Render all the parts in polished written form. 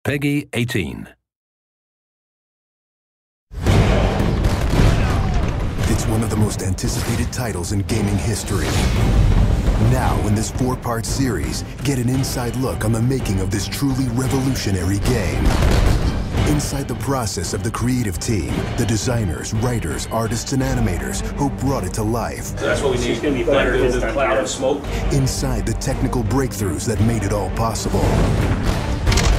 Peggy 18. It's one of the most anticipated titles in gaming history. Now, in this 4-part series, get an inside look on the making of this truly revolutionary game. Inside the process of the creative team, the designers, writers, artists, and animators who brought it to life. So that's what we need. It's going to be thunder, the cloud of smoke. Inside the technical breakthroughs that made it all possible.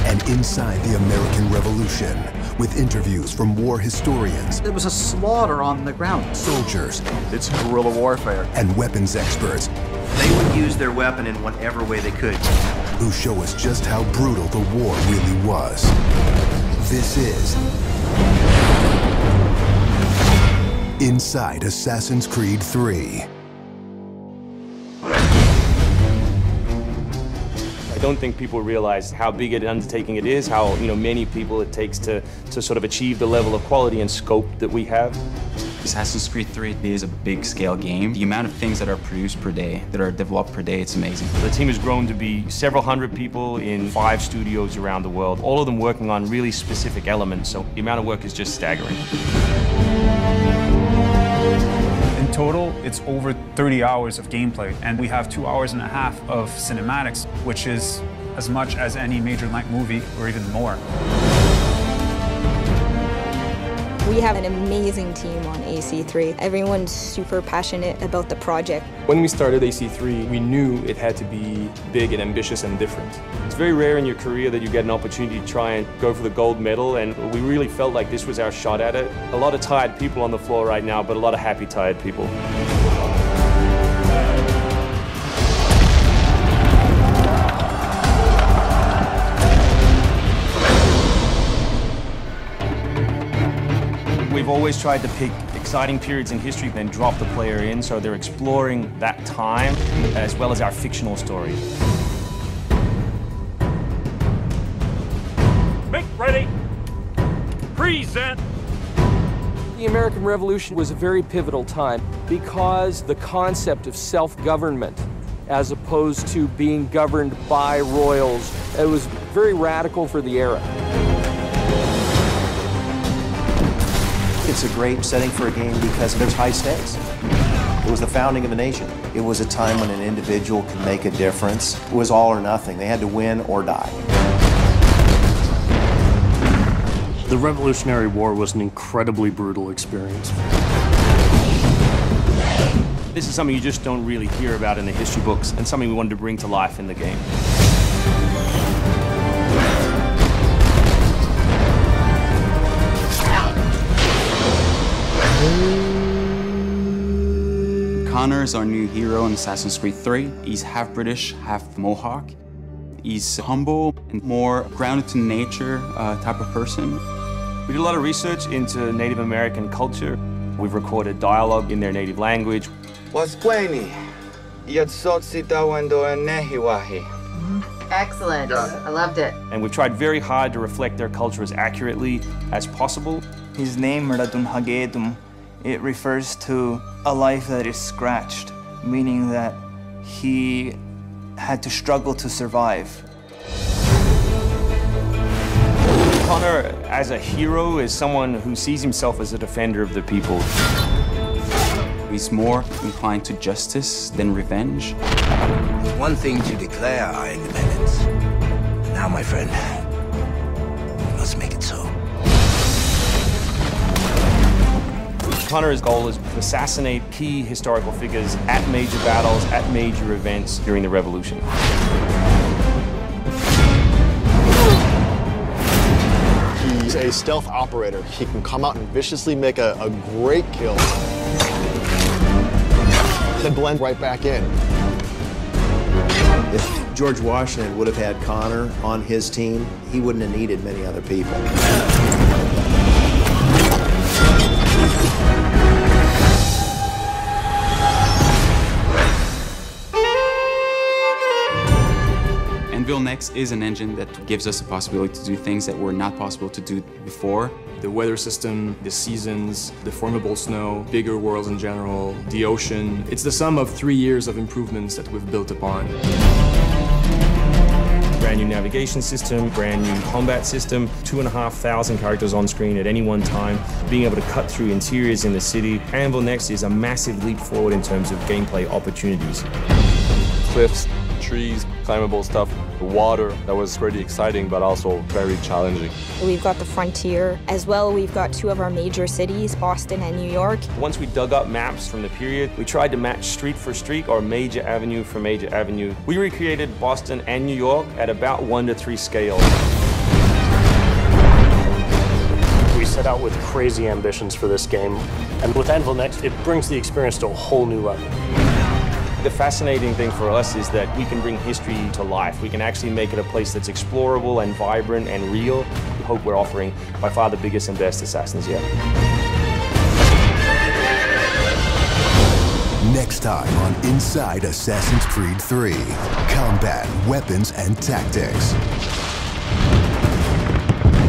And inside the American Revolution, with interviews from war historians. It was a slaughter on the ground. Soldiers. It's guerrilla warfare. And weapons experts. They would use their weapon in whatever way they could. Who show us just how brutal the war really was. This is Inside Assassin's Creed 3. I don't think people realize how big an undertaking it is, how many people it takes to sort of achieve the level of quality and scope that we have. Assassin's Creed 3 is a big-scale game. The amount of things that are produced per day, that are developed per day, it's amazing. The team has grown to be several hundred people in 5 studios around the world, all of them working on really specific elements, so the amount of work is just staggering. In total, it's over 30 hours of gameplay, and we have 2.5 hours of cinematics, which is as much as any major length movie, or even more. We have an amazing team on AC3. Everyone's super passionate about the project. When we started AC3, we knew it had to be big and ambitious and different. It's very rare in your career that you get an opportunity to try and go for the gold medal, and we really felt like this was our shot at it. A lot of tired people on the floor right now, but a lot of happy, tired people. We've always tried to pick exciting periods in history, then drop the player in, so they're exploring that time as well as our fictional story. Make ready. Present. The American Revolution was a very pivotal time because the concept of self-government, as opposed to being governed by royals, it was very radical for the era. It's a great setting for a game because there's high stakes. It was the founding of a nation. It was a time when an individual could make a difference. It was all or nothing. They had to win or die. The Revolutionary War was an incredibly brutal experience. This is something you just don't really hear about in the history books, and something we wanted to bring to life in the game. Connor is our new hero in Assassin's Creed 3. He's half British, half Mohawk. He's humble and more grounded to nature type of person. We did a lot of research into Native American culture. We've recorded dialogue in their native language. Excellent. I loved it. And we've tried very hard to reflect their culture as accurately as possible. His name, Radun Hagedum, it refers to a life that is scratched, meaning that he had to struggle to survive. Connor, as a hero, is someone who sees himself as a defender of the people. He's more inclined to justice than revenge. One thing to declare our independence. Now, my friend, we must make it so. Connor's goal is to assassinate key historical figures at major battles, at major events during the Revolution. He's a stealth operator. He can come out and viciously make a great kill, then blend right back in. If George Washington would have had Connor on his team, he wouldn't have needed many other people. Anvil Next is an engine that gives us the possibility to do things that were not possible to do before. The weather system, the seasons, the formable snow, bigger worlds in general, the ocean. It's the sum of 3 years of improvements that we've built upon. Brand brand new navigation system, brand new combat system, 2,500 characters on screen at any one time, being able to cut through interiors in the city. Anvil Next is a massive leap forward in terms of gameplay opportunities. Cliffs, trees, climbable stuff, water. That was pretty exciting, but also very challenging. We've got the frontier. As well, we've got two of our major cities, Boston and New York. Once we dug up maps from the period, we tried to match street for street or major avenue for major avenue. We recreated Boston and New York at about 1:3 scale. We set out with crazy ambitions for this game, and with Anvil Next, it brings the experience to a whole new level. The fascinating thing for us is that we can bring history to life. We can actually make it a place that's explorable and vibrant and real. We hope we're offering by far the biggest and best Assassins yet. Next time on Inside Assassin's Creed 3, combat, weapons, and tactics.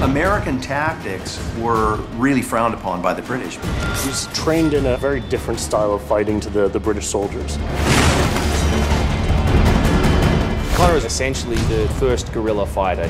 American tactics were really frowned upon by the British. He was trained in a very different style of fighting to the British soldiers. Connor is essentially the first guerrilla fighter.